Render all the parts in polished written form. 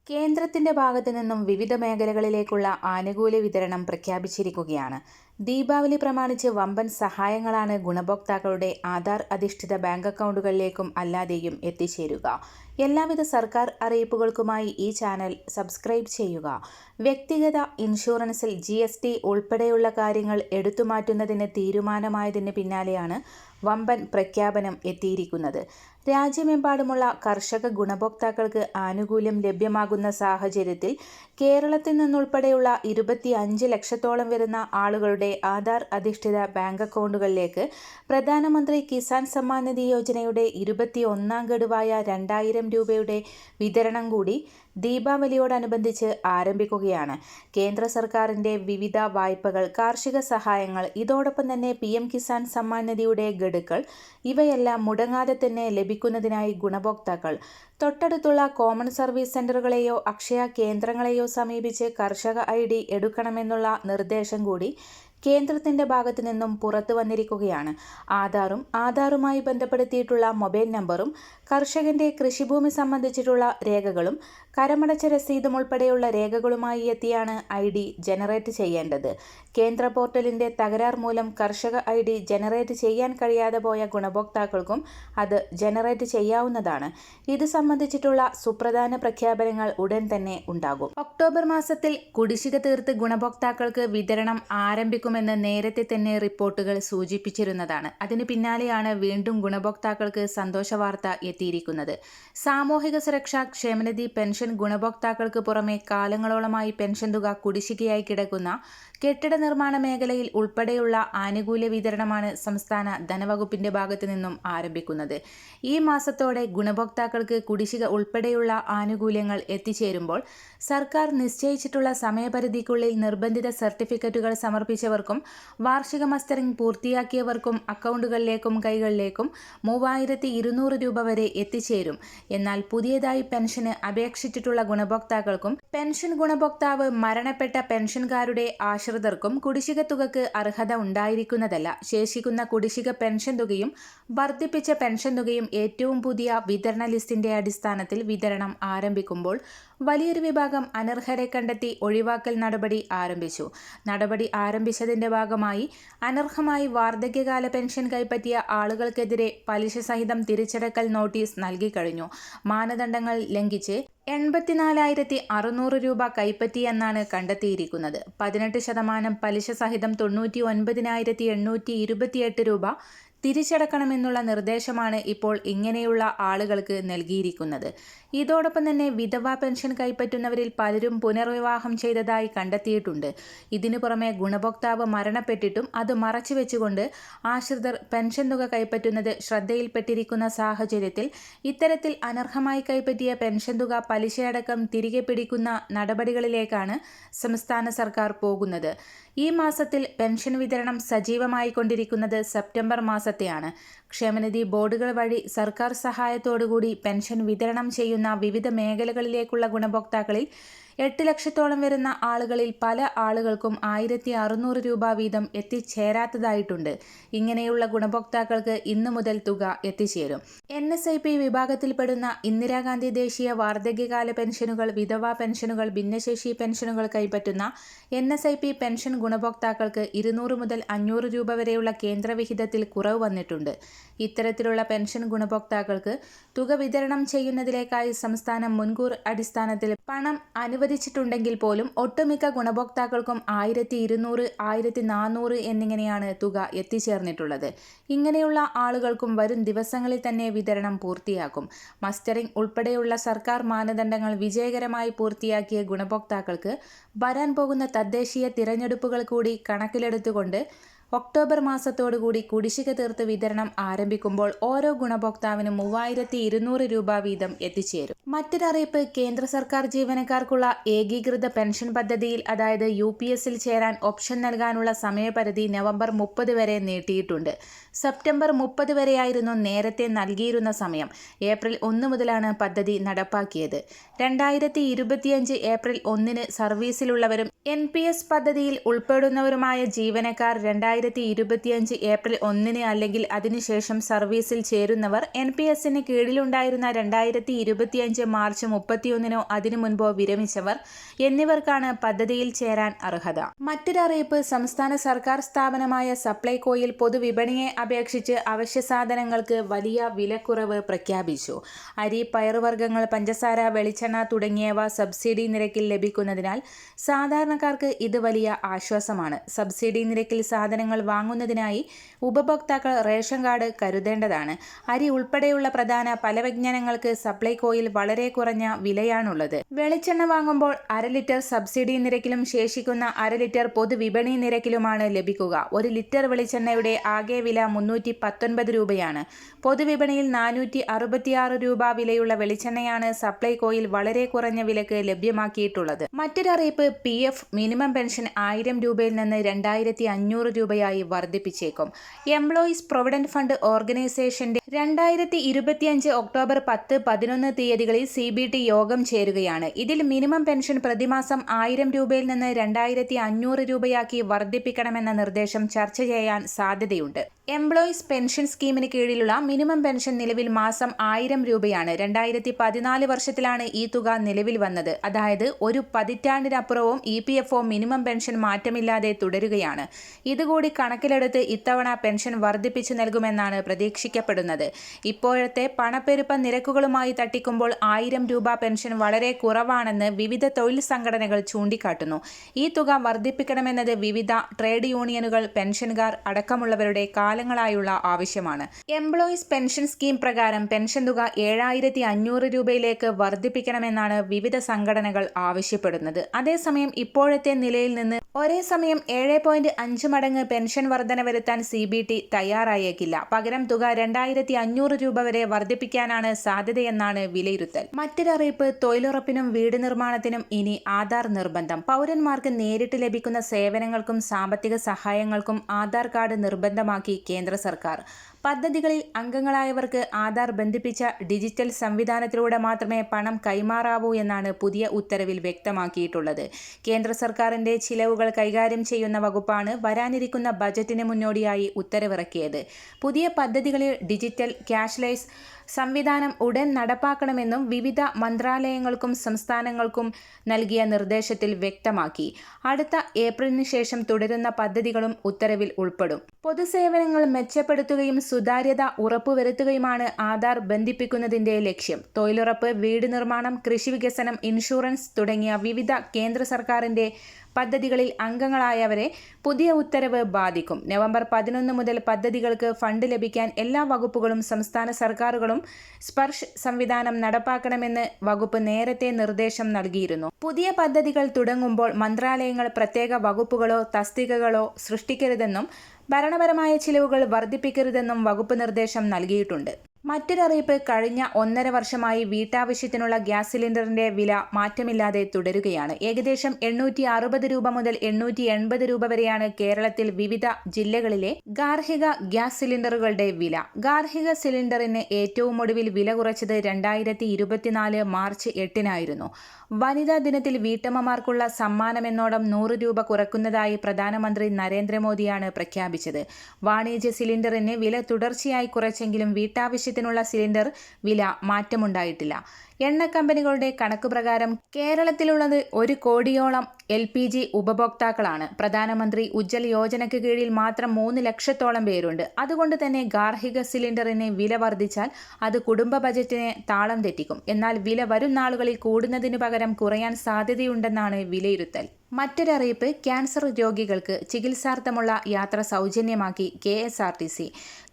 കേന്ദ്രത്തിന്റെ ഭാഗത്തു നിന്നും വിവിധ മേഖലകളിലേക്കുള്ള ആനുകൂല്യ വിതരണം പ്രഖ്യാപിച്ചിരിക്കുകയാണ്. ദീപാവലി പ്രമാണിച്ച് വമ്പൻ സഹായങ്ങളാണ് ഗുണഭോക്താക്കളുടെ ആധാർ അധിഷ്ഠിത ബാങ്ക് അക്കൗണ്ടുകളിലേക്കും അല്ലാതെയും എത്തിച്ചേരുക. എല്ലാവിധ സർക്കാർ അറിയിപ്പുകൾക്കുമായി ഈ ചാനൽ സബ്സ്ക്രൈബ് ചെയ്യുക. വ്യക്തിഗത ഇൻഷുറൻസിൽ GST ഉൾപ്പെടെയുള്ള കാര്യങ്ങൾ എടുത്തുമാറ്റുന്നതിന് തീരുമാനമായതിന് പിന്നാലെയാണ് വമ്പൻ പ്രഖ്യാപനം എത്തിയിരിക്കുന്നത്. രാജ്യമെമ്പാടുമുള്ള കർഷക ഗുണഭോക്താക്കൾക്ക് ആനുകൂല്യം ലഭ്യമാകുന്ന സാഹചര്യത്തിൽ കേരളത്തിൽ നിന്നുൾപ്പെടെയുള്ള 25 ലക്ഷത്തോളം വരുന്ന ആളുകളുടെ ആധാർ അധിഷ്ഠിത ബാങ്ക് അക്കൗണ്ടുകളിലേക്ക് പ്രധാനമന്ത്രി കിസാൻ സമ്മാൻ നിധി യോജനയുടെ 21ാം ഗഡുവായ 2000 രൂപയുടെ വിതരണം കൂടി ദീപാവലിയോടനുബന്ധിച്ച് ആരംഭിക്കുകയാണ്. കേന്ദ്ര സർക്കാരിന്റെ വിവിധ വായ്പകൾ, കാർഷിക സഹായങ്ങൾ, ഇതോടൊപ്പം തന്നെ PM കിസാൻ സമ്മാൻ നിധിയുടെ ഗഡുക്കൾ ഇവയെല്ലാം മുടങ്ങാതെ തന്നെ ലഭിക്കുന്നതിനായി ഗുണഭോക്താക്കൾ തൊട്ടടുത്തുള്ള കോമൺ സർവീസ് സെന്ററുകളെയോ അക്ഷയ കേന്ദ്രങ്ങളെയോ സമീപിച്ച് കർഷക ID എടുക്കണമെന്നുള്ള നിർദ്ദേശം കൂടി കേന്ദ്രത്തിന്റെ ഭാഗത്തു നിന്നും പുറത്തു വന്നിരിക്കുകയാണ്. ആധാറുമായി ബന്ധപ്പെടുത്തിയിട്ടുള്ള മൊബൈൽ നമ്പറും കർഷകന്റെ കൃഷിഭൂമി സംബന്ധിച്ചിട്ടുള്ള രേഖകളും കരമടച്ച രസീതും ഉൾപ്പെടെയുള്ള രേഖകളുമായി എത്തിയാണ് ID ജനറേറ്റ് ചെയ്യേണ്ടത്. കേന്ദ്ര പോർട്ടലിന്റെ തകരാർ മൂലം കർഷക ID ജനറേറ്റ് ചെയ്യാൻ കഴിയാതെ പോയ ഗുണഭോക്താക്കൾക്കും അത് ജനറേറ്റ് ചെയ്യാവുന്നതാണ്. ഇത് സംബന്ധിച്ചിട്ടുള്ള സുപ്രധാന പ്രഖ്യാപനങ്ങൾ ഉടൻ തന്നെ ഉണ്ടാകും. ഒക്ടോബർ മാസത്തിൽ കുടിശ്ശിക തീർത്ത് ഗുണഭോക്താക്കൾക്ക് വിതരണം ആരംഭിക്കുമെന്ന് നേരത്തെ തന്നെ റിപ്പോർട്ടുകൾ സൂചിപ്പിച്ചിരുന്നതാണ്. അതിന് പിന്നാലെയാണ് വീണ്ടും ഗുണഭോക്താക്കൾക്ക് സന്തോഷ വാർത്ത എത്തിയിരിക്കുന്നത്. സാമൂഹിക സുരക്ഷാ ക്ഷേമനിധി പെൻഷൻ ഗുണഭോക്താക്കൾക്ക് പുറമെ കാലങ്ങളോളമായി പെൻഷൻ തുക കുടിശ്ശികയായി കിടക്കുന്ന കെട്ടിട നിർമ്മാണ മേഖലയിൽ ഉൾപ്പെടെയുള്ള ആനുകൂല്യ വിതരണമാണ് സംസ്ഥാന ധനവകുപ്പിന്റെ ഭാഗത്തു നിന്നും ആരംഭിക്കുന്നത്. ഈ മാസത്തോടെ ഗുണഭോക്താക്കൾക്ക് കുടിശ്ശിക ഉൾപ്പെടെയുള്ള ആനുകൂല്യങ്ങൾ എത്തിച്ചേരുമ്പോൾ സർക്കാർ നിശ്ചയിച്ചിട്ടുള്ള സമയപരിധിക്കുള്ളിൽ നിർബന്ധിത സർട്ടിഫിക്കറ്റുകൾ സമർപ്പിച്ചവർക്കും വാർഷിക മസ്റ്ററിംഗ് പൂർത്തിയാക്കിയവർക്കും അക്കൗണ്ടുകളിലേക്കും കൈകളിലേക്കും 3200 രൂപ വരെ എത്തിച്ചേരും. എന്നാൽ പുതിയതായി പെൻഷന് അപേക്ഷിച്ചിട്ടുള്ള ഗുണഭോക്താക്കൾക്കും പെൻഷൻ ഗുണഭോക്താവ് മരണപ്പെട്ട പെൻഷൻകാരുടെ ആശ്രിതർക്കും കുടിശ്ശിക തുകക്ക് അർഹത ഉണ്ടായിരിക്കുന്നതല്ല. ശേഷിക്കുന്ന കുടിശ്ശിക പെൻഷൻ തുകയും വർദ്ധിപ്പിച്ച പെൻഷൻ തുകയും ഏറ്റവും പുതിയ വിതരണ ലിസ്റ്റിന്റെ അടിസ്ഥാനത്തിൽ വിതരണം ആരംഭിക്കുമ്പോൾ വലിയൊരു വിഭാഗം അനർഹരെ കണ്ടെത്തി ഒഴിവാക്കൽ നടപടി ആരംഭിച്ചു. നടപടി ആരംഭിച്ചതിന്റെ ഭാഗമായി അനർഹമായി വാർദ്ധക്യകാല പെൻഷൻ കൈപ്പറ്റിയ ആളുകൾക്കെതിരെ പലിശ സഹിതം തിരിച്ചടക്കൽ നോട്ടീസ് നൽകിക്കഴിഞ്ഞു. മാനദണ്ഡങ്ങൾ ലംഘിച്ച് 84,600 രൂപ കൈപ്പറ്റിയെന്നാണ് കണ്ടെത്തിയിരിക്കുന്നത്. 18% പലിശ സഹിതം 99,828 രൂപ തിരിച്ചടക്കണമെന്നുള്ള നിർദ്ദേശമാണ് ഇപ്പോൾ ഇങ്ങനെയുള്ള ആളുകൾക്ക് നൽകിയിരിക്കുന്നത്. ഇതോടൊപ്പം തന്നെ വിധവാ പെൻഷൻ കൈപ്പറ്റുന്നവരിൽ പലരും പുനർവിവാഹം ചെയ്തതായി കണ്ടെത്തിയിട്ടുണ്ട്. ഇതിനു പുറമെ ഗുണഭോക്താവ് മരണപ്പെട്ടിട്ടും അത് മറച്ചുവെച്ചുകൊണ്ട് ആശ്രിതർ പെൻഷൻ തുക കൈപ്പറ്റുന്നത് ശ്രദ്ധയിൽപ്പെട്ടിരിക്കുന്ന സാഹചര്യത്തിൽ ഇത്തരത്തിൽ അനർഹമായി കൈപ്പറ്റിയ പെൻഷൻ തുക പലിശയടക്കം തിരികെ പിടിക്കുന്ന നടപടികളിലേക്കാണ് സംസ്ഥാന സർക്കാർ പോകുന്നത്. ഈ മാസത്തിൽ പെൻഷൻ വിതരണം സജീവമായി കൊണ്ടിരിക്കുന്നത് സെപ്റ്റംബർ മാസത്തെയാണ്. ക്ഷേമനിധി ബോർഡുകൾ വഴി സർക്കാർ സഹായത്തോടുകൂടി പെൻഷൻ വിതരണം ചെയ്യുന്ന വിവിധ മേഖലകളിലേക്കുള്ള ഗുണഭോക്താക്കളിൽ 8 ലക്ഷത്തോളം വരുന്ന ആളുകളിൽ പല ആളുകൾക്കും 1600 രൂപ വീതം എത്തിച്ചേരാത്തതായിട്ടുണ്ട്. ഇങ്ങനെയുള്ള ഗുണഭോക്താക്കൾക്ക് ഇന്നു മുതൽ തുക എത്തിച്ചേരും. NSIP വിഭാഗത്തിൽപ്പെടുന്ന ഇന്ദിരാഗാന്ധി ദേശീയ വാർദ്ധക്യകാല പെൻഷനുകൾ, വിധവാ പെൻഷനുകൾ, ഭിന്നശേഷി പെൻഷനുകൾ കൈപ്പറ്റുന്ന NSIP പെൻഷൻ ഗുണഭോക്താക്കൾക്ക് 200 മുതൽ 500 രൂപ വരെയുള്ള കേന്ദ്ര വിഹിതത്തിൽ കുറവ് വന്നിട്ടുണ്ട്. ഇത്തരത്തിലുള്ള പെൻഷൻ ഗുണഭോക്താക്കൾക്ക് തുക വിതരണം ചെയ്യുന്നതിലേക്കായി സംസ്ഥാനം മുൻകൂർ അടിസ്ഥാനത്തിൽ പണം അനുവദിച്ചിട്ടുണ്ടെങ്കിൽ പോലും ഒട്ടുമിക്ക ഗുണഭോക്താക്കൾക്കും 1200, 1400 എന്നിങ്ങനെയാണ് തുക എത്തിച്ചേർന്നിട്ടുള്ളത്. ഇങ്ങനെയുള്ള ആളുകൾക്കും വരും ദിവസങ്ങളിൽ തന്നെ വിതരണം പൂർത്തിയാക്കും. മസ്റ്ററിംഗ് ഉൾപ്പെടെയുള്ള സർക്കാർ മാനദണ്ഡങ്ങൾ വിജയകരമായി പൂർത്തിയാക്കിയ ഗുണഭോക്താക്കൾക്ക് വരാൻ പോകുന്ന തദ്ദേശീയ തിരഞ്ഞെടുപ്പുകൾ കൂടി കണക്കിലെടുത്തുകൊണ്ട് ഒക്ടോബർ മാസത്തോടുകൂടി കുടിശ്ശിക തീർത്ത് വിതരണം ആരംഭിക്കുമ്പോൾ ഓരോ ഗുണഭോക്താവിനും 3200 രൂപ വീതം എത്തിച്ചേരും. മറ്റൊരറിയിപ്പ്, കേന്ദ്ര സർക്കാർ ജീവനക്കാർക്കുള്ള ഏകീകൃത പെൻഷൻ പദ്ധതിയിൽ അതായത് UPSൽ ചേരാൻ ഓപ്ഷൻ നൽകാനുള്ള സമയപരിധി നവംബർ 30 വരെ നീട്ടിയിട്ടുണ്ട്. സെപ്റ്റംബർ 30 വരെയായിരുന്നു നേരത്തെ നൽകിയിരുന്ന സമയം. ഏപ്രിൽ 1 മുതലാണ് പദ്ധതി നടപ്പാക്കിയത്. 2025 ഏപ്രിൽ 1 സർവീസിലുള്ളവരും NPS പദ്ധതിയിൽ ഉൾപ്പെടുന്നവരുമായ ജീവനക്കാർ 2025 ഏപ്രിൽ 1 അല്ലെങ്കിൽ അതിനുശേഷം സർവീസിൽ ചേരുന്നവർ, NPSന് കീഴിലുണ്ടായിരുന്ന 2025 മാർച്ച് 31 അതിനു മുൻപോ വിരമിച്ചവർ എന്നിവർക്കാണ് പദ്ധതിയിൽ ചേരാൻ അർഹത. മറ്റൊരറിയിപ്പ്, സംസ്ഥാന സർക്കാർ സ്ഥാപനമായ സപ്ലൈകോയിൽ പൊതുവിപണിയെ അപേക്ഷിച്ച് അവശ്യസാധനങ്ങൾക്ക് വലിയ വിലക്കുറവ് പ്രഖ്യാപിച്ചു. അരി, പയറുവർഗ്ഗങ്ങൾ, പഞ്ചസാര, വെളിച്ചെണ്ണ തുടങ്ങിയവ സബ്സിഡി നിരക്കിൽ ലഭിക്കുന്നതിനാൽ സാധാരണക്കാർക്ക് ഇത് വലിയ ആശ്വാസമാണ്. സബ്സിഡി നിരക്കിൽ സാധനങ്ങൾ വാങ്ങുന്നതിനായി ഉപഭോക്താക്കൾ റേഷൻ കാർഡ് കരുതേണ്ടതാണ്. അരി ഉൾപ്പെടെയുള്ള പ്രധാന പലവ്യഞ്ജനങ്ങൾക്ക് സപ്ലൈകോയിൽ വളരെ കുറഞ്ഞ വിലയാണുള്ളത്. വെളിച്ചെണ്ണ വാങ്ങുമ്പോൾ 1/2 ലിറ്റർ സബ്സിഡി നിരക്കിലും ശേഷിക്കുന്ന 1/2 ലിറ്റർ പൊതുവിപണി നിരക്കിലുമാണ് ലഭിക്കുക. 1 ലിറ്റർ വെളിച്ചെണ്ണയുടെ ആകെ വില 319 രൂപയാണ്. പൊതുവിപണിയിൽ 466 രൂപ വിലയുള്ള വെളിച്ചെണ്ണയാണ് സപ്ലൈകോയിൽ വളരെ കുറഞ്ഞ വിലക്ക് ലഭ്യമാക്കിയിട്ടുള്ളത്. മറ്റൊരറിയിപ്പ്, PF മിനിമം പെൻഷൻ 1000 രൂപയിൽ നിന്ന് 2500 രൂപയായി വർദ്ധിപ്പിച്ചേക്കും. എംപ്ലോയീസ് പ്രൊവിഡന്റ് ഫണ്ട് ഓർഗനൈസേഷന്റെ 2025 ഒക്ടോബർ 10, 11 തീയതികളിൽ CBT യോഗം ചേരുകയാണ്. ഇതിൽ മിനിമം പെൻഷൻ പ്രതിമാസം 1000 രൂപയിൽ നിന്ന് 2500 രൂപയാക്കി വർദ്ധിപ്പിക്കണമെന്ന നിർദ്ദേശം ചർച്ച ചെയ്യാൻ സാധ്യതയുണ്ട്. എംപ്ലോയീസ് പെൻഷൻ സ്കീമിന് കീഴിലുള്ള മിനിമം പെൻഷൻ നിലവിൽ മാസം 1000 രൂപയാണ്. 2014 വർഷത്തിലാണ് ഈ തുക നിലവിൽ വന്നത്. അതായത് ഒരു പതിറ്റാണ്ടിനപ്പുറവും EPFO മിനിമം പെൻഷൻ മാറ്റമില്ലാതെ തുടരുകയാണ്. ഇതുകൂടി കണക്കിലെടുത്ത് ഇത്തവണ പെൻഷൻ വർദ്ധിപ്പിച്ചു നൽകുമെന്നാണ് പ്രതീക്ഷിക്കപ്പെടുന്നത്. ഇപ്പോഴത്തെ പണപ്പെരുപ്പ നിരക്കുകളുമായി തട്ടിക്കുമ്പോൾ 1000 രൂപ പെൻഷൻ വളരെ കുറവാണെന്ന് വിവിധ തൊഴിൽ സംഘടനകൾ ചൂണ്ടിക്കാട്ടുന്നു. ഈ തുക വർദ്ധിപ്പിക്കണമെന്നത് വിവിധ ട്രേഡ് യൂണിയനുകൾ, പെൻഷൻകാർ അടക്കമുള്ളവരുടെ കാലങ്ങളായുള്ള ആവശ്യമാണ്. എംപ്ലോയീസ് പെൻഷൻ സ്കീം പ്രകാരം പെൻഷൻ തുക 7500 രൂപയിലേക്ക് വർദ്ധിപ്പിക്കണമെന്നാണ് വിവിധ സംഘടനകൾ ആവശ്യപ്പെടുന്നത്. അതേസമയം ഇപ്പോഴത്തെ നിലയിൽ നിന്ന് ഒരേ സമയം 7.5 മടങ്ങ് പെൻഷൻ വർധന വരുത്താൻ CBT തയ്യാറായേക്കില്ല. പകരം തുക 2500 രൂപ വരെ വർദ്ധിപ്പിക്കാനാണ് സാധ്യതയെന്നാണ് വിലയിരുത്തൽ. മറ്റൊരറിയിപ്പ്, തൊഴിലുറപ്പിനും വീട് നിർമ്മാണത്തിനും ഇനി ആധാർ നിർബന്ധം. പൗരന്മാർക്ക് നേരിട്ട് ലഭിക്കുന്ന സേവനങ്ങൾക്കും സാമ്പത്തിക സഹായങ്ങൾക്കും ആധാർ കാർഡ് നിർബന്ധമാക്കി കേന്ദ്ര സർക്കാർ. പദ്ധതികളിൽ അംഗങ്ങളായവർക്ക് ആധാർ ബന്ധിപ്പിച്ച ഡിജിറ്റൽ സംവിധാനത്തിലൂടെ മാത്രമേ പണം കൈമാറാവൂ എന്നാണ് പുതിയ ഉത്തരവിൽ വ്യക്തമാക്കിയിട്ടുള്ളത്. കേന്ദ്ര സർക്കാരിന്റെ ചിലവുകൾ കൈകാര്യം ചെയ്യുന്ന വകുപ്പാണ് വരാനിരിക്കുന്ന ബജറ്റിന് മുന്നോടിയായി ഉത്തരവിറക്കിയത്. പുതിയ പദ്ധതികളിൽ ഡിജിറ്റൽ ക്യാഷ്ലെസ് സംവിധാനം ഉടൻ നടപ്പാക്കണമെന്നും വിവിധ മന്ത്രാലയങ്ങൾക്കും സംസ്ഥാനങ്ങൾക്കും നൽകിയ നിർദ്ദേശത്തിൽ വ്യക്തമാക്കി. അടുത്ത ഏപ്രിലിന് ശേഷം തുടരുന്ന പദ്ധതികളും ഉത്തരവിൽ ഉൾപ്പെടും. പൊതുസേവനങ്ങൾ മെച്ചപ്പെടുത്തുകയും സുതാര്യത ഉറപ്പുവരുത്തുകയുമാണ് ആധാർ ബന്ധിപ്പിക്കുന്നതിന്റെ ലക്ഷ്യം. തൊഴിലുറപ്പ്, വീട് നിർമ്മാണം, കൃഷി വികസനം, ഇൻഷുറൻസ് തുടങ്ങിയ വിവിധ കേന്ദ്ര സർക്കാരിന്റെ പദ്ധതികളിൽ അംഗങ്ങളായവരെ പുതിയ ഉത്തരവ് ബാധിക്കും. നവംബർ 11 മുതൽ പദ്ധതികൾക്ക് ഫണ്ട് ലഭിക്കാൻ എല്ലാ വകുപ്പുകളും സംസ്ഥാന സർക്കാരുകളും സ്പർശ് സംവിധാനം നടപ്പാക്കണമെന്ന് വകുപ്പ് നേരത്തെ നിർദ്ദേശം നൽകിയിരുന്നു. പുതിയ പദ്ധതികൾ തുടങ്ങുമ്പോൾ മന്ത്രാലയങ്ങൾ പ്രത്യേക വകുപ്പുകളോ തസ്തികകളോ സൃഷ്ടിക്കരുതെന്നും ഭരണപരമായ ചിലവുകൾ വർദ്ധിപ്പിക്കരുതെന്നും വകുപ്പ് നിർദ്ദേശം നൽകിയിട്ടുണ്ട്. മറ്റൊരറിയിപ്പ്, കഴിഞ്ഞ 1.5 വർഷമായി വീട്ടാവശ്യത്തിനുള്ള ഗ്യാസ് സിലിണ്ടറിന്റെ വില മാറ്റമില്ലാതെ തുടരുകയാണ്. ഏകദേശം 860 രൂപ മുതൽ 880 രൂപ വരെയാണ് കേരളത്തിൽ വിവിധ ജില്ലകളിലെ ഗാർഹിക ഗ്യാസ് സിലിണ്ടറുകളുടെ വില. ഗാർഹിക സിലിണ്ടറിന് ഏറ്റവും ഒടുവിൽ വില കുറച്ചത് 2024 മാർച്ച് 8-നായിരുന്നു. വനിതാ ദിനത്തിൽ വീട്ടമ്മമാർക്കുള്ള സമ്മാനമെന്നോണം 100 രൂപ കുറയ്ക്കുന്നതായി പ്രധാനമന്ത്രി നരേന്ദ്രമോദിയാണ് പ്രഖ്യാപിച്ചത്. വാണിജ്യ സിലിണ്ടറിന് വില തുടർച്ചയായി കുറച്ചെങ്കിലും വീട്ടാവശ്യത്തിനുള്ള സിലിണ്ടർ വില മാറ്റമുണ്ടായിട്ടില്ല. എണ്ണ കമ്പനികളുടെ കണക്കുപ്രകാരം കേരളത്തിലുള്ളത് 1 കോടിയോളം LPG ഉപഭോക്താക്കളാണ്. പ്രധാനമന്ത്രി ഉജ്ജ്വൽ യോജനയ്ക്ക് കീഴിൽ മാത്രം 3 ലക്ഷത്തോളം പേരുണ്ട്. അതുകൊണ്ട് തന്നെ ഗാർഹിക സിലിണ്ടറിന് വില വർദ്ധിച്ചാൽ അത് കുടുംബ ബജറ്റിനെ താളം തെറ്റിക്കും. എന്നാൽ വില വരും നാളുകളിൽ കൂടുന്നതിനു പകരം കുറയാൻ സാധ്യതയുണ്ടെന്നാണ് വിലയിരുത്തൽ. മറ്റൊരറിയിപ്പ്, ക്യാൻസർ രോഗികൾക്ക് ചികിത്സാർത്ഥമുള്ള യാത്ര സൗജന്യമാക്കി KSRTC.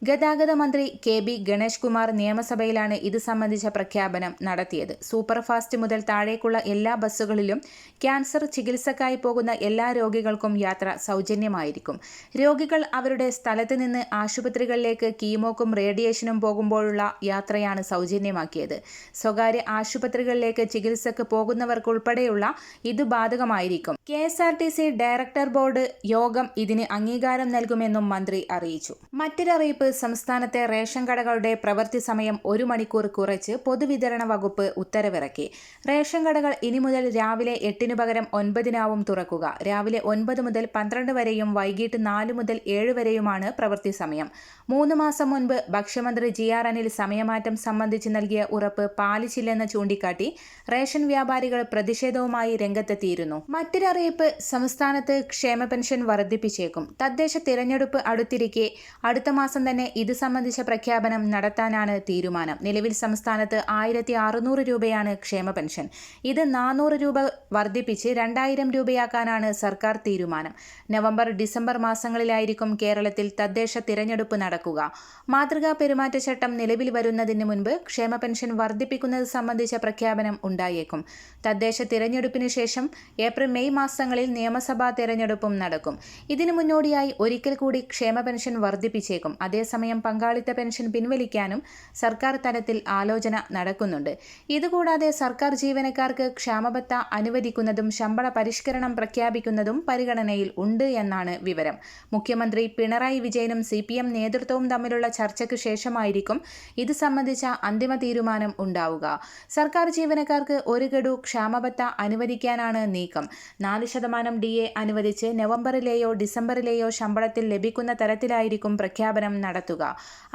ഗതാഗത മന്ത്രി KB ഗണേഷ് കുമാർ നിയമസഭയിലാണ് ഇത് സംബന്ധിച്ച പ്രഖ്യാപനം നടത്തിയത്. സൂപ്പർ ഫാസ്റ്റ് മുതൽ താഴേക്കുള്ള എല്ലാ ബസ്സുകളിലും ക്യാൻസർ ചികിത്സക്കായി പോകുന്ന എല്ലാ രോഗികൾക്കും യാത്ര സൗജന്യമായിരിക്കും. രോഗികൾ അവരുടെ സ്ഥലത്ത് നിന്ന് ആശുപത്രികളിലേക്ക് കീമോക്കും റേഡിയേഷനും പോകുമ്പോഴുള്ള യാത്രയാണ് സൗജന്യമാക്കിയത്. സ്വകാര്യ ആശുപത്രികളിലേക്ക് ചികിത്സക്ക് പോകുന്നവർക്കുൾപ്പെടെയുള്ള ഇത് ബാധകമായിരിക്കും. KSRTC ഡയറക്ടർ ബോർഡ് യോഗം ഇതിന് അംഗീകാരം നൽകുമെന്നും മന്ത്രി അറിയിച്ചു. മറ്റൊരറിയിപ്പ്, അറിയിപ്പ് സംസ്ഥാനത്തെ റേഷൻ കടകളുടെ പ്രവൃത്തി സമയം 1 മണിക്കൂർ കുറച്ച് പൊതുവിതരണ വകുപ്പ് ഉത്തരവിറക്കി. റേഷൻ കടകൾ ഇനി മുതൽ രാവിലെ 8-ന് പകരം 9-നാവും തുറക്കുക. രാവിലെ 9 മുതൽ 12 വരെയും വൈകിട്ട് 4 മുതൽ 7 വരെയുമാണ് പ്രവൃത്തി സമയം. 3 മാസം മുൻപ് ഭക്ഷ്യമന്ത്രി GR അനിൽ സമയമാറ്റം സംബന്ധിച്ച് നൽകിയ ഉറപ്പ് പാലിച്ചില്ലെന്ന് ചൂണ്ടിക്കാട്ടി റേഷൻ വ്യാപാരികൾ പ്രതിഷേധവുമായി രംഗത്തെത്തിയിരുന്നു. മറ്റൊരു അറിയിപ്പ് സംസ്ഥാനത്ത് ക്ഷേമ പെൻഷൻ വർദ്ധിപ്പിച്ചേക്കും. തദ്ദേശ തിരഞ്ഞെടുപ്പ് അടുത്തിരിക്കെ അടുത്ത മാസം തന്നെ ഇത് സംബന്ധിച്ച പ്രഖ്യാപനം നടത്താനാണ് തീരുമാനം. നിലവിൽ സംസ്ഥാനത്ത് 1600 രൂപയാണ് ക്ഷേമ പെൻഷൻ. ഇത് 400 രൂപ വർദ്ധിപ്പിച്ച് 2000 രൂപയാക്കാനാണ് സർക്കാർ തീരുമാനം. നവംബർ, ഡിസംബർ മാസങ്ങളിലായിരിക്കും കേരളത്തിൽ തദ്ദേശ തിരഞ്ഞെടുപ്പ് നടക്കുക. മാതൃകാ പെരുമാറ്റച്ചട്ടം നിലവിൽ വരുന്നതിന് മുൻപ് ക്ഷേമ പെൻഷൻ വർദ്ധിപ്പിക്കുന്നത് സംബന്ധിച്ച പ്രഖ്യാപനം ഉണ്ടായേക്കും. തദ്ദേശ തിരഞ്ഞെടുപ്പിന് ശേഷം ഏപ്രിൽ, മെയ് മാസങ്ങളിൽ നിയമസഭാ തിരഞ്ഞെടുപ്പും നടക്കും. ഇതിനു മുന്നോടിയായി ഒരിക്കൽ കൂടി ക്ഷേമ പെൻഷൻ വർദ്ധിപ്പിച്ചേക്കും. അതേസമയം പങ്കാളിത്ത പെൻഷൻ പിൻവലിക്കാനും സർക്കാർ തലത്തിൽ ആലോചന നടക്കുന്നുണ്ട്. ഇതുകൂടാതെ സർക്കാർ ജീവനക്കാർക്ക് ക്ഷാമബത്ത അനുവദിക്കുന്നതും ശമ്പള പരിഷ്കരണം പ്രഖ്യാപിക്കുന്നതും പരിഗണനയിൽ ഉണ്ട് എന്നാണ് വിവരം. മുഖ്യമന്ത്രി പിണറായി വിജയനും CPM നേതൃത്വവും തമ്മിലുള്ള ചർച്ചയ്ക്ക് ശേഷമായിരിക്കും ഇത് സംബന്ധിച്ച അന്തിമ തീരുമാനം ഉണ്ടാവുക. സർക്കാർ ജീവനക്കാർക്ക് 1 ഗഡു ക്ഷാമബത്ത അനുവദിക്കാനാണ് നീക്കം. 4% DA അനുവദിച്ച് നവംബറിലെയോ ഡിസംബറിലെയോ ശമ്പളത്തിൽ ലഭിക്കുന്ന തരത്തിലായിരിക്കും പ്രഖ്യാപനം നടത്തുക.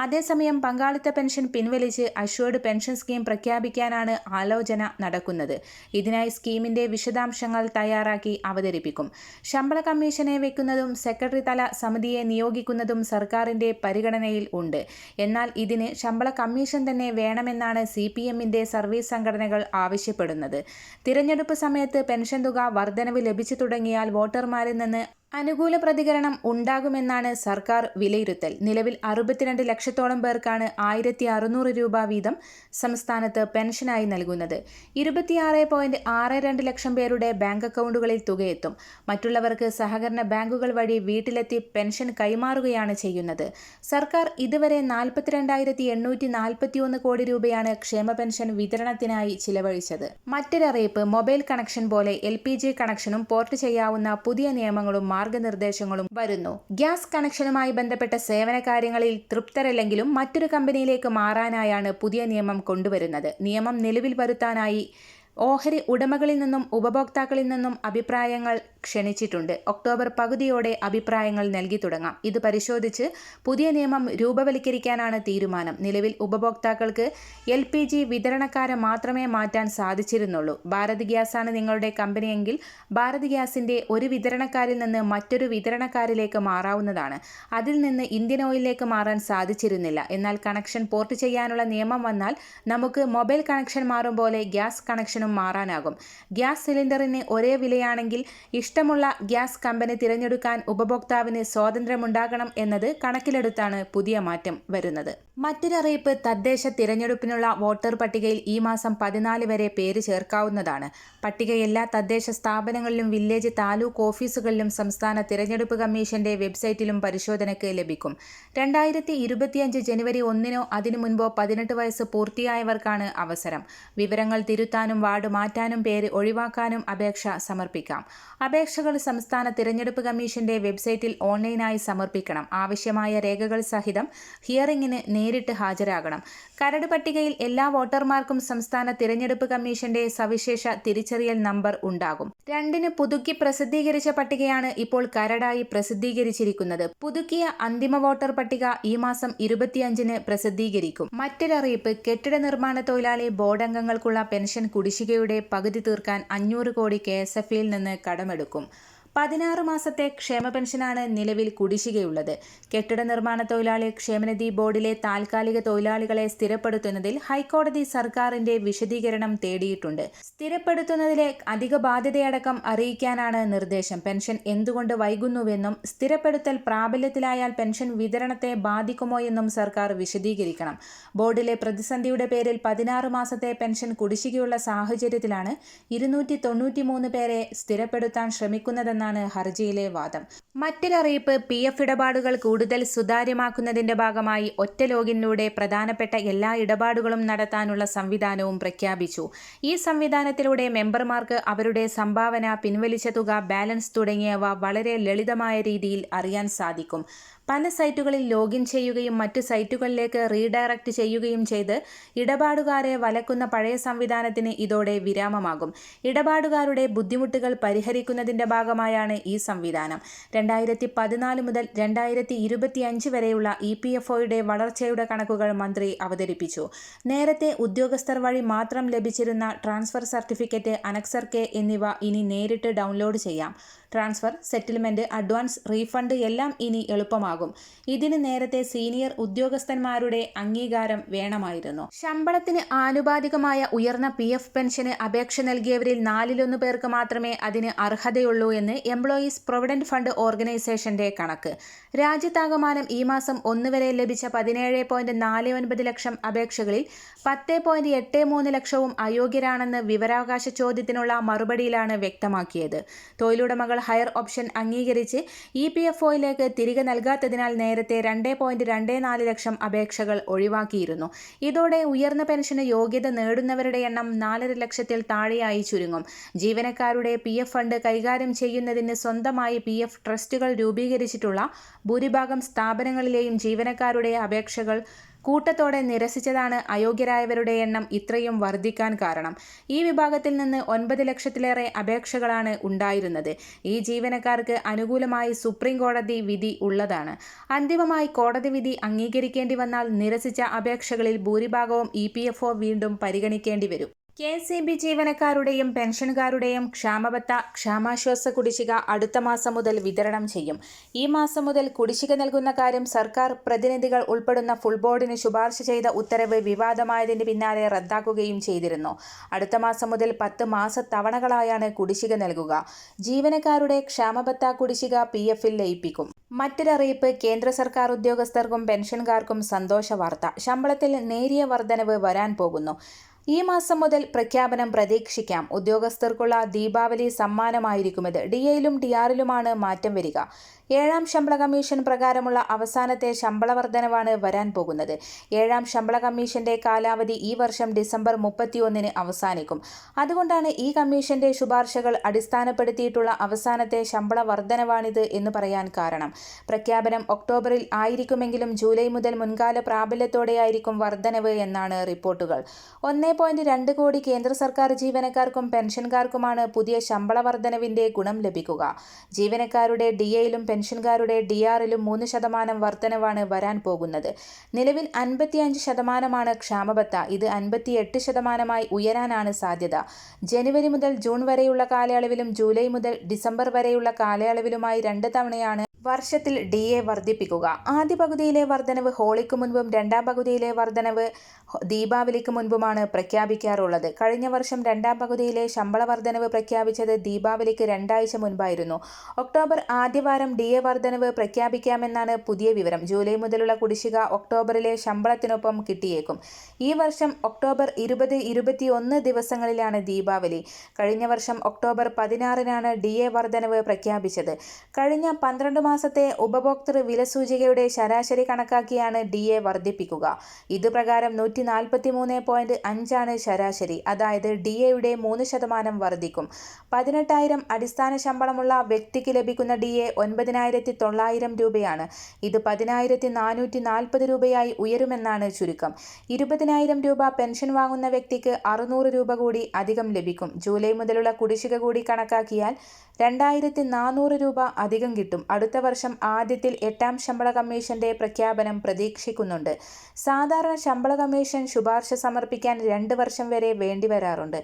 അതേസമയം പങ്കാളിത്ത പെൻഷൻ പിൻവലിച്ച് അഷ്വേർഡ് പെൻഷൻ സ്കീം പ്രഖ്യാപിക്കാനാണ് ആലോചന നടക്കുന്നത്. ഇതിനായി സ്കീമിന്റെ വിശദാംശങ്ങൾ തയ്യാറാക്കി അവതരിപ്പിക്കും. ശമ്പള കമ്മീഷനെ വെക്കുന്നതും സെക്രട്ടറി തല സമിതിയെ നിയോഗിക്കുന്നതും സർക്കാരിന്റെ പരിഗണനയിൽ ഉണ്ട്. എന്നാൽ ഇതിന് ശമ്പള കമ്മീഷൻ തന്നെ വേണമെന്നാണ് CPMന്റെ സർവീസ് സംഘടനകൾ ആവശ്യപ്പെടുന്നത്. തിരഞ്ഞെടുപ്പ് സമയത്ത് പെൻഷൻ തുക വർധനവ് ലഭിച്ചു തുടങ്ങിയാൽ വോട്ടർമാരിൽ നിന്ന് അനുകൂല പ്രതികരണം ഉണ്ടാകുമെന്നാണ് സർക്കാർ വിലയിരുത്തൽ. നിലവിൽ 62 ലക്ഷത്തോളം പേർക്കാണ് 1600 രൂപ വീതം സംസ്ഥാനത്ത് പെൻഷനായി നൽകുന്നത്. 26.62 ലക്ഷം പേരുടെ ബാങ്ക് അക്കൗണ്ടുകളിൽ തുകയെത്തും. മറ്റുള്ളവർക്ക് സഹകരണ ബാങ്കുകൾ വഴി വീട്ടിലെത്തി പെൻഷൻ കൈമാറുകയാണ് ചെയ്യുന്നത്. സർക്കാർ ഇതുവരെ 42,841 കോടി രൂപയാണ് ക്ഷേമ പെൻഷൻ വിതരണത്തിനായി ചിലവഴിച്ചത്. മറ്റൊരറിയിപ്പ് മൊബൈൽ കണക്ഷൻ പോലെ LPG കണക്ഷനും പോർട്ട് ചെയ്യാവുന്ന പുതിയ നിയമങ്ങളും മാർഗനിർദ്ദേശങ്ങളും വരുന്നു. ഗ്യാസ് കണക്ഷനുമായി ബന്ധപ്പെട്ട സേവന കാര്യങ്ങളിൽ തൃപ്തരല്ലെങ്കിലും മറ്റൊരു കമ്പനിയിലേക്ക് മാറാനായാണ് പുതിയ നിയമം കൊണ്ടുവരുന്നത്. നിയമം നിലവിൽ വരുത്താനായി ഓഹരി ഉടമകളിൽ നിന്നും ഉപഭോക്താക്കളിൽ നിന്നും അഭിപ്രായങ്ങൾ ക്ഷണിച്ചിട്ടുണ്ട്. ഒക്ടോബർ പകുതിയോടെ അഭിപ്രായങ്ങൾ നൽകി തുടങ്ങാം. ഇത് പരിശോധിച്ച് പുതിയ നിയമം രൂപവൽക്കരിക്കാനാണ് തീരുമാനം. നിലവിൽ ഉപഭോക്താക്കൾക്ക് LPG വിതരണക്കാരെ മാത്രമേ മാറ്റാൻ സാധിച്ചിരുന്നുള്ളൂ. ഭാരത് ഗ്യാസാണ് നിങ്ങളുടെ കമ്പനിയെങ്കിൽ ഭാരത് ഗ്യാസിന്റെ ഒരു വിതരണക്കാരിൽ നിന്ന് മറ്റൊരു വിതരണക്കാരിലേക്ക് മാറാവുന്നതാണ്. അതിൽ നിന്ന് ഇന്ത്യൻ ഓയിലിലേക്ക് മാറാൻ സാധിച്ചിരുന്നില്ല. എന്നാൽ കണക്ഷൻ പോർട്ട് ചെയ്യാനുള്ള നിയമം വന്നാൽ നമുക്ക് മൊബൈൽ കണക്ഷൻ മാറും പോലെ ഗ്യാസ് കണക്ഷൻ മാറാനാകും. ഗ്യാസ് സിലിണ്ടറിന് ഒരേ വിലയാണെങ്കിൽ ഇഷ്ടമുള്ള ഗ്യാസ് കമ്പനി തിരഞ്ഞെടുക്കാൻ ഉപഭോക്താവിന് സ്വാതന്ത്ര്യമുണ്ടാകണം എന്നത് കണക്കിലെടുത്താണ് പുതിയ മാറ്റം വരുന്നത്. മറ്റൊരറിയിപ്പ് തദ്ദേശ തിരഞ്ഞെടുപ്പിനുള്ള വോട്ടർ പട്ടികയിൽ ഈ മാസം 14 വരെ പേര് ചേർക്കാവുന്നതാണ്. പട്ടിക എല്ലാ തദ്ദേശ സ്ഥാപനങ്ങളിലും വില്ലേജ്, താലൂക്ക് ഓഫീസുകളിലും സംസ്ഥാന തിരഞ്ഞെടുപ്പ് കമ്മീഷന്റെ വെബ്സൈറ്റിലും പരിശോധനയ്ക്ക് ലഭിക്കും. 2025 ജനുവരി 1-നോ അതിനു മുൻപോ 18 വയസ്സ് പൂർത്തിയായവർക്കാണ് അവസരം. വിവരങ്ങൾ തിരുത്താനും വാർഡ് മാറ്റാനും പേര് ഒഴിവാക്കാനും അപേക്ഷ സമർപ്പിക്കാം. അപേക്ഷകൾ സംസ്ഥാന തിരഞ്ഞെടുപ്പ് കമ്മീഷന്റെ വെബ്സൈറ്റിൽ ഓൺലൈനായി സമർപ്പിക്കണം. ആവശ്യമായ രേഖകൾ സഹിതം ഹിയറിംഗിന് നേരിട്ട് ഹാജരാകണം. കരട് പട്ടികയിൽ എല്ലാ വോട്ടർമാർക്കും സംസ്ഥാന തിരഞ്ഞെടുപ്പ് കമ്മീഷന്റെ സവിശേഷ തിരിച്ചറിയൽ നമ്പർ ഉണ്ടാകും. 2-ന് പുതുക്കി പ്രസിദ്ധീകരിച്ച പട്ടികയാണ് ഇപ്പോൾ കരടായി പ്രസിദ്ധീകരിച്ചിരിക്കുന്നത്. പുതുക്കിയ അന്തിമ വോട്ടർ പട്ടിക ഈ മാസം 25-ന് പ്രസിദ്ധീകരിക്കും. മറ്റൊരറിയിപ്പ് കെട്ടിട നിർമ്മാണ തൊഴിലാളി ബോർഡ് അംഗങ്ങൾക്കുള്ള പെൻഷൻ കുടിശ്ശികയുടെ പകുതി തീർക്കാൻ 500 കോടി KSFൽ നിന്ന് കടമെടുക്കും. 16 മാസത്തെ ക്ഷേമ പെൻഷനാണ് നിലവിൽ കുടിശ്ശികയുള്ളത്. കെട്ടിട നിർമ്മാണ തൊഴിലാളി ക്ഷേമനിധി ബോർഡിലെ താൽക്കാലിക തൊഴിലാളികളെ സ്ഥിരപ്പെടുത്തുന്നതിൽ ഹൈക്കോടതി സർക്കാരിന്റെ വിശദീകരണം തേടിയിട്ടുണ്ട്. സ്ഥിരപ്പെടുത്തുന്നതിലെ അധിക ബാധ്യതയടക്കം അറിയിക്കാനാണ് നിർദ്ദേശം. പെൻഷൻ എന്തുകൊണ്ട് വൈകുന്നുവെന്നും സ്ഥിരപ്പെടുത്തൽ പ്രാബല്യത്തിലായാൽ പെൻഷൻ വിതരണത്തെ ബാധിക്കുമോയെന്നും സർക്കാർ വിശദീകരിക്കണം. ബോർഡിലെ പ്രതിസന്ധിയുടെ പേരിൽ 16 മാസത്തെ പെൻഷൻ കുടിശ്ശികയുള്ള സാഹചര്യത്തിലാണ് 293 പേരെ സ്ഥിരപ്പെടുത്താൻ ശ്രമിക്കുന്നതെന്ന് ഹർജിയിലെ വാദം. മറ്റൊരറിയിപ്പ് PF ഇടപാടുകൾ കൂടുതൽ സുതാര്യമാക്കുന്നതിന്റെ ഭാഗമായി ഒറ്റ ലോഗിനിലൂടെ പ്രധാനപ്പെട്ട എല്ലാ ഇടപാടുകളും നടത്താനുള്ള സംവിധാനവും പ്രഖ്യാപിച്ചു. ഈ സംവിധാനത്തിലൂടെ മെമ്പർമാർക്ക് അവരുടെ സംഭാവന, പിൻവലിച്ച തുക, ബാലൻസ് തുടങ്ങിയവ വളരെ ലളിതമായ രീതിയിൽ അറിയാൻ സാധിക്കും. പല സൈറ്റുകളിൽ ലോഗിൻ ചെയ്യുകയും മറ്റു സൈറ്റുകളിലേക്ക് റീഡയറക്റ്റ് ചെയ്യുകയും ചെയ്ത് ഇടപാടുകാരെ വലക്കുന്ന പഴയ സംവിധാനത്തിന് ഇതോടെ വിരാമമാകും. ഇടപാടുകാരുടെ ബുദ്ധിമുട്ടുകൾ പരിഹരിക്കുന്നതിന്റെ ഭാഗമായാണ് ഈ സംവിധാനം. 2014 മുതൽ 2025 വരെയുള്ള EPFOയുടെ വളർച്ചയുടെ കണക്കുകൾ മന്ത്രി അവതരിപ്പിച്ചു. നേരത്തെ ഉദ്യോഗസ്ഥർ വഴി മാത്രം ലഭിച്ചിരുന്ന ട്രാൻസ്ഫർ സർട്ടിഫിക്കറ്റ്, അനക്സർ കെ എന്നിവ ഇനി നേരിട്ട് ഡൗൺലോഡ് ചെയ്യാം. ട്രാൻസ്ഫർ, സെറ്റിൽമെന്റ്, അഡ്വാൻസ്, റീഫണ്ട് എല്ലാം ഇനി എളുപ്പമാകും. ഇതിന് നേരത്തെ സീനിയർ ഉദ്യോഗസ്ഥന്മാരുടെ അംഗീകാരം വേണമായിരുന്നു. ശമ്പളത്തിന് ആനുപാതികമായ ഉയർന്ന PF പെൻഷന് അപേക്ഷ നൽകിയവരിൽ 4/1 പേർക്ക് മാത്രമേ അതിന് അർഹതയുള്ളൂ എന്ന് എംപ്ലോയീസ് പ്രൊവിഡന്റ് ഫണ്ട് ഓർഗനൈസേഷന്റെ കണക്ക്. രാജ്യത്താകമാനം ഈ മാസം 1 വരെ ലഭിച്ച 17.49 ലക്ഷം അപേക്ഷകളിൽ 10.83 ലക്ഷവും അയോഗ്യരാണെന്ന് വിവരാവകാശ ചോദ്യത്തിനുള്ള മറുപടിയിലാണ് വ്യക്തമാക്കിയത്. തൊഴിലുടമകൾ ഹയർ ഓപ്ഷൻ അംഗീകരിച്ച് EPFOയിലേക്ക് തിരികെ നൽകാത്തതിനാൽ നേരത്തെ 2.24 ലക്ഷം അപേക്ഷകൾ ഒഴിവാക്കിയിരുന്നു. ഇതോടെ ഉയർന്ന പെൻഷന് യോഗ്യത നേടുന്നവരുടെ എണ്ണം 4.5 ലക്ഷത്തിൽ താഴെയായി ചുരുങ്ങും. ജീവനക്കാരുടെ PF ഫണ്ട് കൈകാര്യം ചെയ്യുന്നതിന് സ്വന്തമായി PF ട്രസ്റ്റുകൾ രൂപീകരിച്ചിട്ടുള്ള ഭൂരിഭാഗം സ്ഥാപനങ്ങളിലെയും ജീവനക്കാരുടെ അപേക്ഷകൾ കൂട്ടത്തോടെ നിരസിച്ചതാണ് അയോഗ്യരായവരുടെ എണ്ണം ഇത്രയും വർദ്ധിക്കാൻ കാരണം. ഈ വിഭാഗത്തിൽ നിന്ന് 9 ലക്ഷത്തിലേറെ അപേക്ഷകളാണ് ഉണ്ടായിരുന്നത്. ഈ ജീവനക്കാർക്ക് അനുകൂലമായി സുപ്രീം കോടതി വിധി ഉള്ളതാണ്. അന്തിമമായി കോടതി വിധി അംഗീകരിക്കേണ്ടി വന്നാൽ നിരസിച്ച അപേക്ഷകളിൽ ഭൂരിഭാഗവും EPFO വീണ്ടും പരിഗണിക്കേണ്ടി വരും. KCB ജീവനക്കാരുടെയും പെൻഷൻകാരുടെയും ക്ഷാമബത്ത, ക്ഷാമാശ്വാസ കുടിശ്ശിക അടുത്ത മാസം മുതൽ വിതരണം ചെയ്യും. ഈ മാസം മുതൽ കുടിശ്ശിക നൽകുന്ന കാര്യം സർക്കാർ പ്രതിനിധികൾ ഉൾപ്പെടുന്ന ഫുൾ ബോർഡിന് ശുപാർശ ചെയ്ത ഉത്തരവ് വിവാദമായതിന് പിന്നാലെ റദ്ദാക്കുകയും ചെയ്തിരുന്നു. അടുത്ത മാസം മുതൽ 10 മാസത്തവണകളായാണ് കുടിശ്ശിക നൽകുക. ജീവനക്കാരുടെ ക്ഷാമബത്ത കുടിശ്ശിക PFൽ ലയിപ്പിക്കും. മറ്റൊരറിയിപ്പ് കേന്ദ്ര സർക്കാർ ഉദ്യോഗസ്ഥർക്കും പെൻഷൻകാർക്കും സന്തോഷ വാർത്ത. ശമ്പളത്തിൽ നേരിയ വർധനവ് വരാൻ പോകുന്നു. ഈ മാസം മുതൽ പ്രഖ്യാപനം പ്രതീക്ഷിക്കാം. ഉദ്യോഗസ്ഥർക്കുള്ള ദീപാവലി സമ്മാനമായിരിക്കുമിത്. DAയിലും DRയിലുമാണ് മാറ്റം വരിക. 7ാം ശമ്പള കമ്മീഷൻ പ്രകാരമുള്ള അവസാനത്തെ ശമ്പള വർധനവാണ് വരാൻ പോകുന്നത്. 7ാം ശമ്പള കമ്മീഷന്റെ കാലാവധി ഈ വർഷം ഡിസംബർ 31-ന് അവസാനിക്കും. അതുകൊണ്ടാണ് ഈ കമ്മീഷന്റെ ശുപാർശകൾ അടിസ്ഥാനപ്പെടുത്തിയിട്ടുള്ള അവസാനത്തെ ശമ്പള വർധനവാണിത് എന്ന് പറയാൻ കാരണം. പ്രഖ്യാപനം ഒക്ടോബറിൽ ആയിരിക്കുമെങ്കിലും ജൂലൈ മുതൽ മുൻകാല പ്രാബല്യത്തോടെയായിരിക്കും വർധനവ് എന്നാണ് റിപ്പോർട്ടുകൾ. 1.2 കോടി കേന്ദ്ര സർക്കാർ ജീവനക്കാർക്കും പെൻഷൻകാർക്കുമാണ് പുതിയ ശമ്പള വർധനവിന്റെ ഗുണം ലഭിക്കുക. ജീവനക്കാരുടെ DAയിലും പെൻഷൻകാരുടെ DRയിലും 3% വർധനവാണ് വരാൻ പോകുന്നത്. നിലവിൽ 55% ക്ഷാമബത്ത. ഇത് 58% ഉയരാനാണ് സാധ്യത. ജനുവരി മുതൽ ജൂൺ വരെയുള്ള കാലയളവിലും ജൂലൈ മുതൽ ഡിസംബർ വരെയുള്ള കാലയളവിലുമായി 2 തവണയാണ് വർഷത്തിൽ DA വർദ്ധിപ്പിക്കുക. ആദ്യ പകുതിയിലെ വർധനവ് ഹോളിക്ക് മുൻപും 2ാം പകുതിയിലെ വർധനവ് ദീപാവലിക്ക് മുൻപുമാണ് പ്രഖ്യാപിക്കാറുള്ളത്. കഴിഞ്ഞ വർഷം 2ാം പകുതിയിലെ ശമ്പള വർധനവ് പ്രഖ്യാപിച്ചത് ദീപാവലിക്ക് 2 ആഴ്ച മുൻപായിരുന്നു. ഒക്ടോബർ ആദ്യവാരം DA വർധനവ് പ്രഖ്യാപിക്കാമെന്നാണ് പുതിയ വിവരം. ജൂലൈ മുതലുള്ള കുടിശ്ശിക ഒക്ടോബറിലെ ശമ്പളത്തിനൊപ്പം കിട്ടിയേക്കും. ഈ വർഷം ഒക്ടോബർ 20, 21 ദിവസങ്ങളിലാണ് ദീപാവലി. കഴിഞ്ഞ വർഷം ഒക്ടോബർ 16-നാണ് DA വർധനവ് പ്രഖ്യാപിച്ചത്. കഴിഞ്ഞ 12 മാസത്തെ ഉപഭോക്തൃ വില സൂചികയുടെ ശരാശരി കണക്കാക്കിയാണ് DA വർദ്ധിപ്പിക്കുക. ഇതുപ്രകാരം 143.5 ശരാശരി. അതായത് DAയുടെ 3% വർദ്ധിക്കും. 18,000 അടിസ്ഥാന ശമ്പളമുള്ള വ്യക്തിക്ക് ലഭിക്കുന്ന DA 9,900 രൂപയാണ്. ഇത് 10,440 രൂപയായി ഉയരുമെന്നാണ് ചുരുക്കം. 20,000 രൂപ പെൻഷൻ വാങ്ങുന്ന വ്യക്തിക്ക് 600 രൂപ കൂടി അധികം ലഭിക്കും. ജൂലൈ മുതലുള്ള കുടിശ്ശിക കൂടി കണക്കാക്കിയാൽ 2,400 രൂപ അധികം കിട്ടും. അടുത്ത വർഷം ആദ്യത്തിൽ 8ാം ശമ്പള കമ്മീഷന്റെ പ്രഖ്യാപനം പ്രതീക്ഷിക്കുന്നുണ്ട്. സാധാരണ ശമ്പള കമ്മീഷൻ ശുപാർശ സമർപ്പിക്കാൻ 2 വർഷം വരെ വേണ്ടിവരാറുണ്ട്.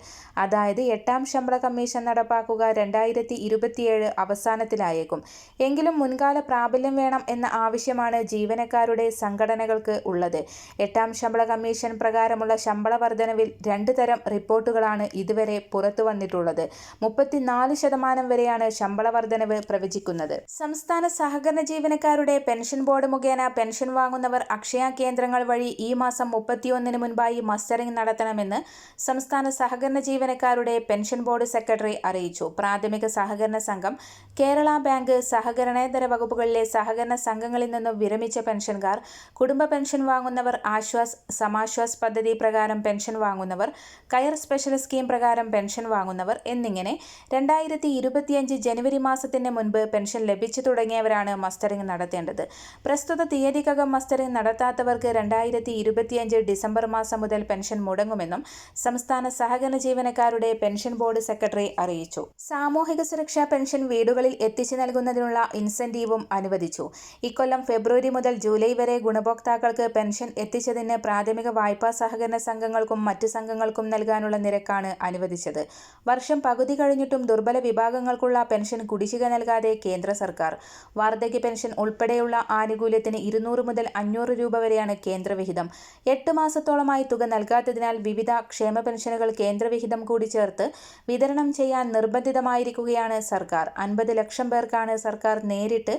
അതായത് 8ാം ശമ്പള കമ്മീഷൻ നടപ്പാക്കുക 2027 അവസാനത്തിലായേക്കും. എങ്കിലും മുൻകാല പ്രാബല്യം വേണം എന്ന ആവശ്യമാണ് ജീവനക്കാരുടെ സംഘടനകൾക്ക് ഉള്ളത്. 8ാം ശമ്പള കമ്മീഷൻ പ്രകാരമുള്ള ശമ്പള വർധനവിൽ 2 തരം റിപ്പോർട്ടുകളാണ് ഇതുവരെ പുറത്തു വന്നിട്ടുള്ളത്. 34% വരെയാണ് ശമ്പള വർധനവ് പ്രവചിക്കുന്നത്. സംസ്ഥാന സഹകരണ ജീവനക്കാരുടെ പെൻഷൻ ബോർഡ് മുഖേന പെൻഷൻ വാങ്ങുന്നവർ അക്ഷയ കേന്ദ്രങ്ങൾ വഴി ഈ മാസം 31-ന് മുൻപായി മസ്റ്ററിംഗ് നടത്തണമെന്ന് സംസ്ഥാന സഹകരണ ജീവനക്കാരുടെ പെൻഷൻ ബോർഡ് സെക്രട്ടറി അറിയിച്ചു. പ്രാഥമിക സഹകരണ സംഘം, കേരള ബാങ്ക്, സഹകരണേതര വകുപ്പുകളിലെ സഹകരണ സംഘങ്ങളിൽ നിന്നും വിരമിച്ച പെൻഷൻകാർ, കുടുംബ പെൻഷൻ വാങ്ങുന്നവർ, ആശ്വാസ്, സമാശ്വാസ് പദ്ധതി പ്രകാരം പെൻഷൻ വാങ്ങുന്നവർ, കയർ സ്പെഷ്യൽ സ്കീം പ്രകാരം പെൻഷൻ വാങ്ങുന്നവർ എന്നിങ്ങനെ 2025 ജനുവരി മാസത്തിന് മുൻപ് പെൻഷൻ ലഭിച്ചു തുടങ്ങിയ തുടങ്ങിയവരാണ് മസ്റ്ററിംഗ് നടത്തേണ്ടത്. പ്രസ്തുത തീയതിക്കകം മസ്റ്ററിംഗ് നടത്താത്തവർക്ക് 2025 ഡിസംബർ മാസം മുതൽ പെൻഷൻ മുടങ്ങുമെന്നും സംസ്ഥാന സഹകരണ ജീവനക്കാരുടെ പെൻഷൻ ബോർഡ് സെക്രട്ടറി അറിയിച്ചു. സാമൂഹിക സുരക്ഷാ പെൻഷൻ വീടുകളിൽ എത്തിച്ചു നൽകുന്നതിനുള്ള ഇൻസെന്റീവും അനുവദിച്ചു. ഇക്കൊല്ലം ഫെബ്രുവരി മുതൽ ജൂലൈ വരെ ഗുണഭോക്താക്കൾക്ക് പെൻഷൻ എത്തിച്ചതിന് പ്രാഥമിക വായ്പാ സഹകരണ സംഘങ്ങൾക്കും മറ്റ് സംഘങ്ങൾക്കും നൽകാനുള്ള നിരക്കാണ് അനുവദിച്ചത്. വർഷം പകുതി കഴിഞ്ഞിട്ടും ദുർബല വിഭാഗങ്ങൾക്കുള്ള പെൻഷൻ കുടിശ്ശിക നൽകാതെ കേന്ദ്ര സർക്കാർ. വാർദ്ധക്യ പെൻഷൻ ഉൾപ്പെടെയുള്ള ആനുകൂല്യത്തിന് 200 മുതൽ 500 രൂപ വരെയാണ് കേന്ദ്രവിഹിതം. 8 മാസത്തോളമായി തുക നൽകാത്തതിനാൽ വിവിധ ക്ഷേമ പെൻഷനുകൾ കേന്ദ്രവിഹിതം കൂടി ചേർത്ത് വിതരണം ചെയ്യാൻ നിർബന്ധിതമായിരിക്കുകയാണ് സർക്കാർ. 50 ലക്ഷം പേർക്കാണ് സർക്കാർ നേരിട്ട്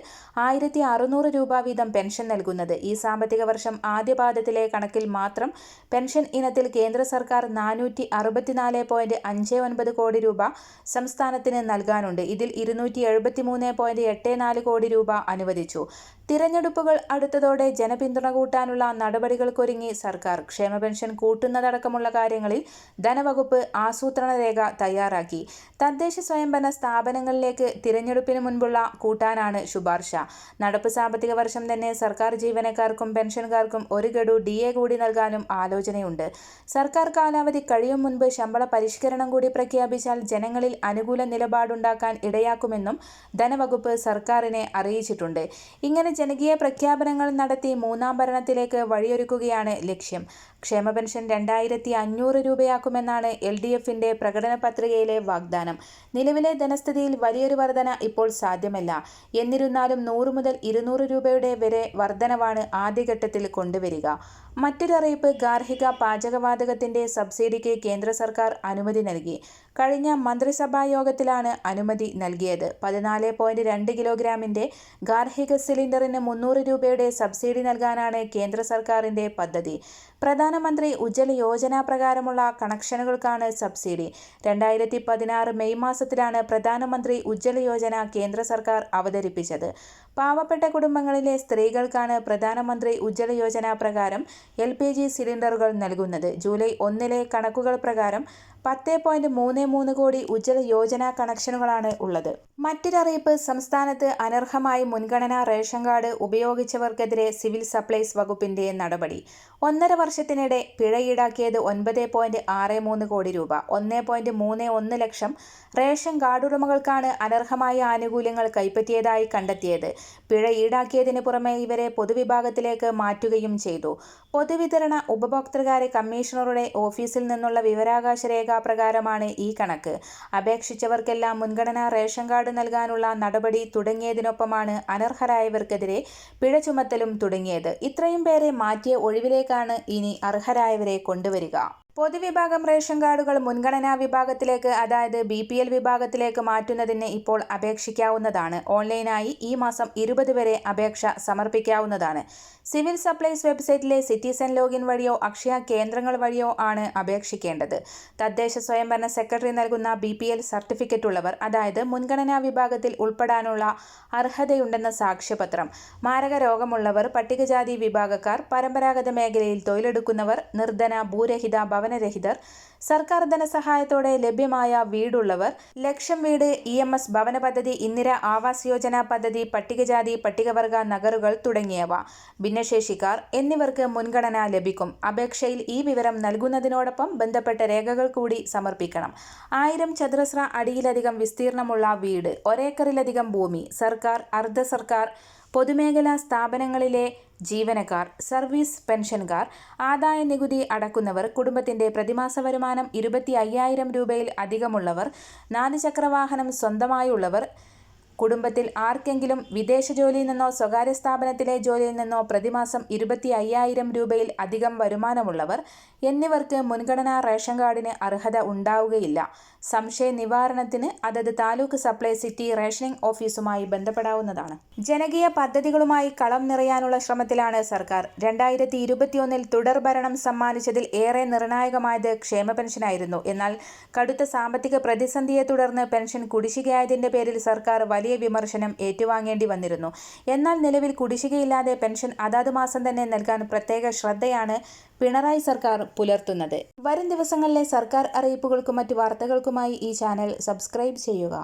1600 രൂപ വീതം പെൻഷൻ നൽകുന്നത്. ഈ സാമ്പത്തിക വർഷം ആദ്യപാദത്തിലെ കണക്കിൽ മാത്രം പെൻഷൻ ഇനത്തിൽ കേന്ദ്ര സർക്കാർ 464.59 കോടി രൂപ സംസ്ഥാനത്തിന് നൽകാനുണ്ട്. ഇതിൽ 273.84 കോടി രൂപ അനുവദിച്ചു. തിരഞ്ഞെടുപ്പുകൾ അടുത്തതോടെ ജനപിന്തുണ കൂട്ടാനുള്ള നടപടികൾക്കൊരുങ്ങി സർക്കാർ. ക്ഷേമ പെൻഷൻ കൂട്ടുന്നതടക്കമുള്ള കാര്യങ്ങളിൽ ധനവകുപ്പ് ആസൂത്രണ രേഖ തയ്യാറാക്കി. തദ്ദേശ സ്വയംഭരണ സ്ഥാപനങ്ങളിലേക്ക് തിരഞ്ഞെടുപ്പിന് മുൻപുള്ള കൂട്ടാനാണ് ശുപാർശ. നടപ്പ് സാമ്പത്തിക വർഷം തന്നെ സർക്കാർ ജീവനക്കാർക്കും പെൻഷൻകാർക്കും ഒരു ഗഡു DA കൂടി നൽകാനും ആലോചനയുണ്ട്. സർക്കാർ കാലാവധി കഴിയും മുൻപ് ശമ്പള പരിഷ്കരണം കൂടി പ്രഖ്യാപിച്ചാൽ ജനങ്ങളിൽ അനുകൂല നിലപാടുണ്ടാക്കാൻ ഇടയാക്കുമെന്നും ധനവകുപ്പ് സർക്കാരിനെ അറിയിച്ചിട്ടുണ്ട്. ഇങ്ങനെ ജനകീയ പ്രഖ്യാപനങ്ങൾ നടത്തി മൂന്നാം ഭരണത്തിലേക്ക് വഴിയൊരുക്കുകയാണ് ലക്ഷ്യം. ക്ഷേമ പെൻഷൻ 2500 രൂപയാക്കുമെന്നാണ് LDFന്റെ പ്രകടന പത്രികയിലെ വാഗ്ദാനം. നിലവിലെ ധനസ്ഥിതിയിൽ വലിയൊരു വർധന ഇപ്പോൾ സാധ്യമല്ല. എന്നിരുന്നാലും 100 മുതൽ 200 രൂപയുടെ വരെ വർധനവാണ് ആദ്യഘട്ടത്തിൽ കൊണ്ടുവരിക. മറ്റൊരു അറിയിപ്പ്, ഗാർഹിക പാചകവാതകത്തിന്റെ സബ്സിഡിക്ക് കേന്ദ്ര സർക്കാർ അനുമതി നൽകി. കഴിഞ്ഞ മന്ത്രിസഭാ യോഗത്തിലാണ് അനുമതി നൽകിയത്. 14.2 കിലോഗ്രാമിന്റെ ഗാർഹിക സിലിണ്ടറിന് 300 രൂപയുടെ സബ്സിഡി നൽകാനാണ് കേന്ദ്ര സർക്കാരിന്റെ പദ്ധതി. പ്രധാനമന്ത്രി ഉജ്ജ്വല യോജന പ്രകാരമുള്ള കണക്ഷനുകൾക്കാണ് സബ്സിഡി. 2016 മെയ് മാസത്തിലാണ് പ്രധാനമന്ത്രി ഉജ്ജ്വല യോജന കേന്ദ്ര സർക്കാർ അവതരിപ്പിച്ചത്. പാവപ്പെട്ട കുടുംബങ്ങളിലെ സ്ത്രീകൾക്കാണ് പ്രധാനമന്ത്രി ഉജ്ജ്വല യോജന പ്രകാരം LPG സിലിണ്ടറുകൾ നൽകുന്നത്. ജൂലൈ 1 കണക്കുകൾ പ്രകാരം 10.33 കോടി ഉജ്ജ്വല യോജന കണക്ഷനുകളാണ് ഉള്ളത്. മറ്റൊരറിയിപ്പ്, സംസ്ഥാനത്ത് അനർഹമായി മുൻഗണനാ റേഷൻ കാർഡ് ഉപയോഗിച്ചവർക്കെതിരെ സിവിൽ സപ്ലൈസ് വകുപ്പിന്റെ നടപടി. 1.5 വർഷത്തിനിടെ പിഴ ഈടാക്കിയത് 9.63 കോടി രൂപ. 1.31 ലക്ഷം റേഷൻ കാർഡുടമകൾക്കാണ് അനർഹമായ ആനുകൂല്യങ്ങൾ കൈപ്പറ്റിയതായി കണ്ടെത്തിയത്. പിഴ ഈടാക്കിയതിന് പുറമെ ഇവരെ പൊതുവിഭാഗത്തിലേക്ക് മാറ്റുകയും ചെയ്തു. പൊതുവിതരണ ഉപഭോക്തൃകാര്യ കമ്മീഷണറുടെ ഓഫീസിൽ നിന്നുള്ള വിവരാവകാശ രേഖ പ്രകാരമാണ് ഈ കണക്ക്. അപേക്ഷിച്ചവർക്കെല്ലാം മുൻഗണനാ റേഷൻ കാർഡ് നൽകാനുള്ള നടപടി തുടങ്ങിയതിനൊപ്പമാണ് അനർഹരായവർക്കെതിരെ പിഴ ചുമത്തലും തുടങ്ങിയത്. ഇത്രയും പേരെ മാറ്റിയ ഒഴിവിലേക്കാണ് ഇനി അർഹരായവരെ കൊണ്ടുവരിക. പൊതുവിഭാഗം റേഷൻ കാർഡുകൾ മുൻഗണനാ വിഭാഗത്തിലേക്ക്, അതായത് BPL വിഭാഗത്തിലേക്ക് മാറ്റുന്നതിന് ഇപ്പോൾ അപേക്ഷിക്കാവുന്നതാണ്. ഓൺലൈനായി ഈ മാസം 20 വരെ അപേക്ഷ സമർപ്പിക്കാവുന്നതാണ്. സിവിൽ സപ്ലൈസ് വെബ്സൈറ്റിലെ സിറ്റിസൺ ലോഗിൻ വഴിയോ അക്ഷയ കേന്ദ്രങ്ങൾ വഴിയോ ആണ് അപേക്ഷിക്കേണ്ടത്. തദ്ദേശ സ്വയംഭരണ സെക്രട്ടറി നൽകുന്ന BPL സർട്ടിഫിക്കറ്റ് ഉള്ളവർ, അതായത് മുൻഗണനാ വിഭാഗത്തിൽ ഉൾപ്പെടാനുള്ള അർഹതയുണ്ടെന്ന സാക്ഷ്യപത്രം, മാരക രോഗമുള്ളവർ, പട്ടികജാതി വിഭാഗക്കാർ, പരമ്പരാഗത മേഖലയിൽ തൊഴിലെടുക്കുന്നവർ, നിർധന ഭൂരഹിത ഭവനരഹിതർ, സർക്കാർ ധനസഹായത്തോടെ ലഭ്യമായ വീടുള്ളവർ, ലക്ഷം വീട്, EMS ഭവന പദ്ധതി, ഇന്ദിര ആവാസ് യോജന പദ്ധതി, പട്ടികജാതി പട്ടികവർഗ നഗറുകൾ തുടങ്ങിയവ, ഭിന്നശേഷിക്കാർ എന്നിവർക്ക് മുൻഗണന ലഭിക്കും. അപേക്ഷയിൽ ഈ വിവരം നൽകുന്നതിനോടൊപ്പം ബന്ധപ്പെട്ട രേഖകൾ കൂടി സമർപ്പിക്കണം. 1000 ചതുരശ്ര അടിയിലധികം വിസ്തീർണമുള്ള വീട്, 1 ഏക്കറിലധികം ഭൂമി, സർക്കാർ, അർദ്ധ സർക്കാർ, പൊതുമേഖലാ സ്ഥാപനങ്ങളിലെ ജീവനക്കാർ, സർവീസ് പെൻഷൻകാർ, ആദായ നികുതി അടക്കുന്നവർ, കുടുംബത്തിന്റെ പ്രതിമാസ വരുമാനം 25,000 രൂപയിൽ അധികമുള്ളവർ, 4 ചക്രവാഹനം സ്വന്തമായുള്ളവർ, കുടുംബത്തിൽ ആർക്കെങ്കിലും വിദേശ ജോലിയിൽ നിന്നോ സ്വകാര്യ സ്ഥാപനത്തിലെ ജോലിയിൽ നിന്നോ പ്രതിമാസം 25,000 രൂപയിൽ അധികം വരുമാനമുള്ളവർ എന്നിവർക്ക് മുൻഗണനാ റേഷൻ കാർഡിന് അർഹത ഉണ്ടാവുകയില്ല. സംശയ നിവാരണത്തിന് അതത് താലൂക്ക് സപ്ലൈ സിറ്റി റേഷനിംഗ് ഓഫീസുമായി ബന്ധപ്പെടാവുന്നതാണ്. ജനകീയ പദ്ധതികളുമായി കളം നിറയാനുള്ള ശ്രമത്തിലാണ് സർക്കാർ. 2021 തുടർ ഭരണം സമ്മാനിച്ചതിൽ ഏറെ നിർണായകമായത് ക്ഷേമ പെൻഷനായിരുന്നു. എന്നാൽ കടുത്ത സാമ്പത്തിക പ്രതിസന്ധിയെ തുടർന്ന് പെൻഷൻ കുടിശ്ശികയായതിന്റെ പേരിൽ സർക്കാർ വലിയ വിമർശനം ഏറ്റുവാങ്ങേണ്ടി വന്നിരുന്നു. എന്നാൽ നിലവിൽ കുടിശ്ശികയില്ലാതെ പെൻഷൻ അതാത് മാസം തന്നെ നൽകാൻ പ്രത്യേക ശ്രദ്ധയാണ് പിണറായി സർക്കാർ പുലർത്തുന്നത്. വരും ദിവസങ്ങളിലെ സർക്കാർ അറിയിപ്പുകൾക്കും മറ്റു വാർത്തകൾക്കുമായി ഈ ചാനൽ സബ്സ്ക്രൈബ് ചെയ്യുക.